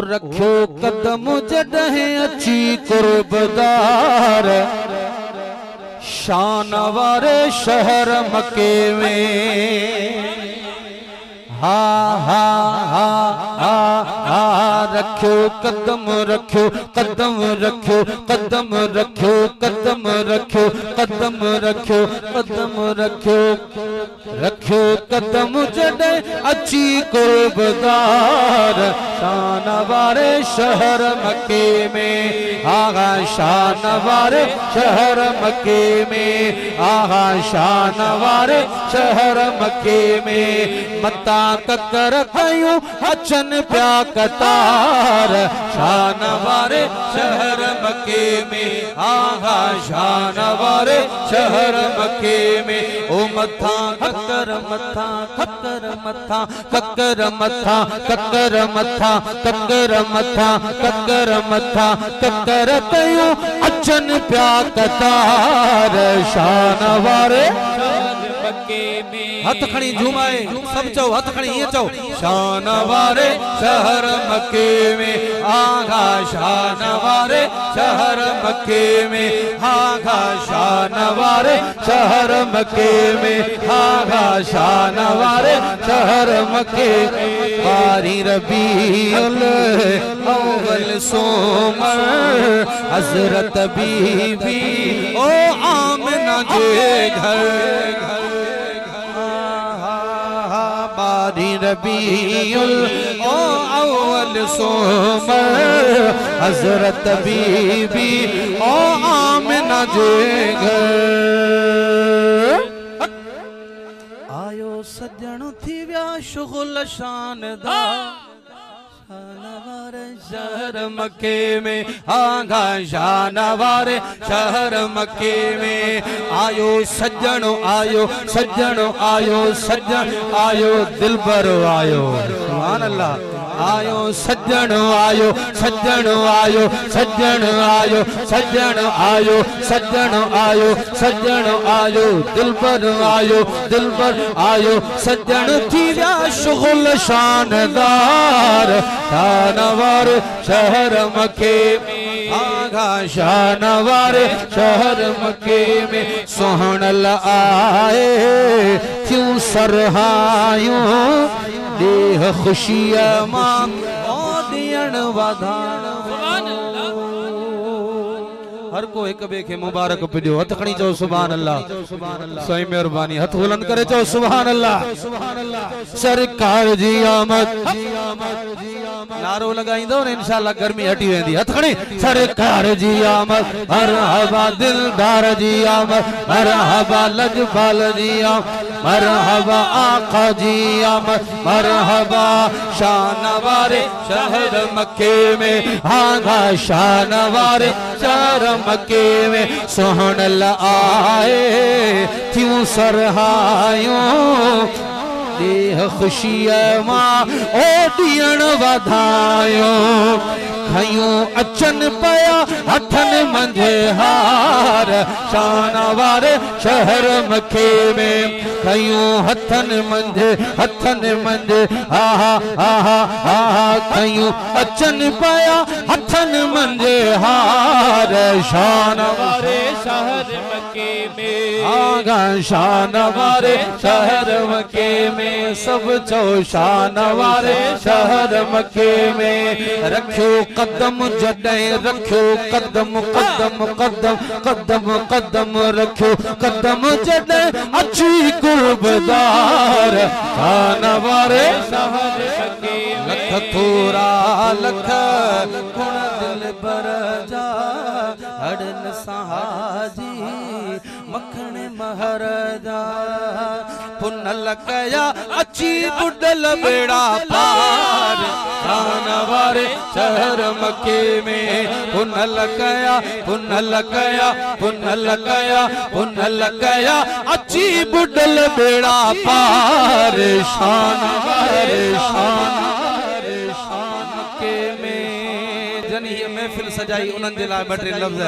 रखियो कदम जॾहिं अची कुर्बदार शान वारे शहर मके में। हा हा हा हा हा रखियो कदम रखियो कदम रखियो कदम रखियो कदम रखियो कदम रखियो कदम रखियो रखियो कदम जॾहिं अची कुर्बदार शान वारे शहर मके में। आगा शान वारे शहर मके में। आगा शान वारे शहर मके में। मता ककर कयूं अचन प्या कतार शान वारे शहर मके में। आगा शान वारे शहर मके में। ओ मथा ककर मथा ककर मथा ककर मथा ककर मथा ककर मथा ककर मथा ककर कयूं अचन प्या कतार शान वारे हथ खणी झूमाए सब चओ हथ खणी ये चओ शान वारे शहर मके में। आगा शान वारे शहर मके में। आगा शान वारे शहर मके में। आगा शान वारे शहर मके। बारी रबीउल अव्वल सोमर हजरत बीबी ओ आमना के घर। बारी रबीउल अव्वल सोमर हजरत बीबी ओ आमना जे घर। आयो सजण थी व्या शुगल शानदार शान वारे शहर मके में। आगा शान वारे शहर मके में। आयो सज्जन आयो सज्जन आयो सज्जन आयो दिलबर आयो सुभान अल्लाह। आयो सज्जन आयो सज्जन आयो सज्जन आयो सज्जन आयो सज्जन आयो सज्जन आयो दिलबर आयो दिलबर आयो सज्जन थी व्या शुगल शानदार शान वारे शहर मके में। आगा शान वारे शहर मके में। सोहणल आए क्यों सरहायूं देह खुशिया मां ओ दियण वाधाण। हर को एक बे के मुबारक पियो हथ खणी चो सुभान अल्लाह। सही मेहरबानी हथ बुलंद करे चो सुभान अल्लाह। सरकार जी आमद नारो लगाईंदो न इंशाअल्लाह गर्मी हटी वेंदी। हथ खणी सरकार जी आमद मरहबा दिलदार जी आमद मरहबा लजपाल जी आमद मरहबा आका जी आमद मरहबा शान वारे शहर मके में। आगा शान वारे शहर मके में। सोहणल आए क्यों सरहायूं देह खुशिया मां ओ दियण वधायो। खयूं अचन पया हथन मंझे हार शान वारे शहर मके में। खयूं हथन मंझे आहा आहा आहा खयूं अचन पया हथन मंझे हार शान वारे शहर मके में। आगा शान वारे शहर मके में। सब चो शान वारे शहर मके में। रखियो कदम जॾहिं रखियो कदम कदम कदम कदम कदम रखियो कदम जॾहिं अची कुर्बदार शान वारे शहर मके में। लख थोरा लख गुण दिल बर जा हड़न सहाजी मखण महर जा। पुनल कया अची बुडल बेड़ा पार शान वारे शहर मके में। पुनल कया पुनल कया पुनल कया पुनल कया अची बुडल बेड़ा पार शान वारे शान मके में। जनी ये महफिल सजाई उन्हनि जे लाइ ॿ टे लफ़्ज़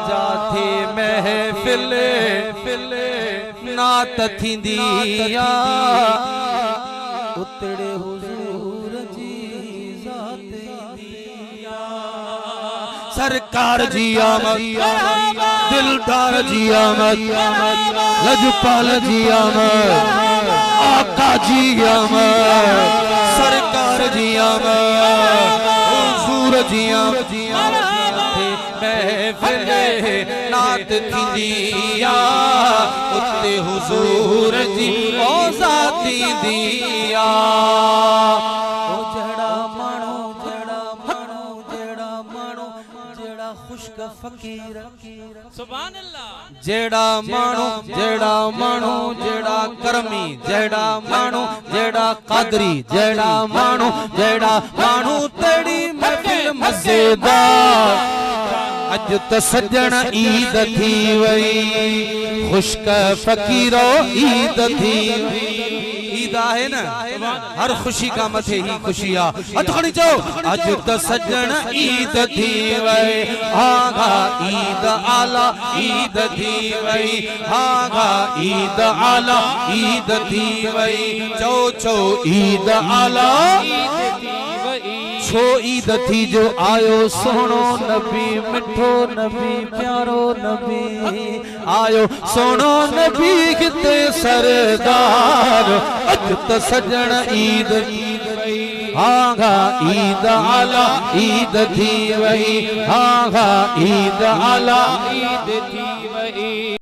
जाथी महफिल नात थींदी उतड़े हुजूर सरकार जी आमद, दिलदार जी आमद, लजपाल जी आमद, आका जी आमद, सरकार जी आमद, हुजूर जी आमद। महफिल नात थींदिया उते हुजूर जी औज़ाती दिया। ओ जड़ा मानो जेड़ा खुश्क फकीर सुभान अल्लाह। जेड़ा मानो जेड़ा करमी, जेड़ा मानो जेड़ा कादरी, जेड़ा मानो तेरी महफिल मज़ेदार। अज त सजण ईद थी वई, खुश्क फकीरो ईद थी। ईद है ना, हर खुशी का मथे ही खुशियां। हथखड़ी चो अज त सजण ईद थी वई, आगा ईद आला ईद थी वई, आगा ईद आला ईद थी वई। चो ईद आला छो ईद थी जो आयो सोनो नबी, मिठो नबी, प्यारो नबी आयो सोनो नबी किते सरदार। अज त सजण ईद आगा ईद आला ईद थी वई, आगा ईद आला ईद थी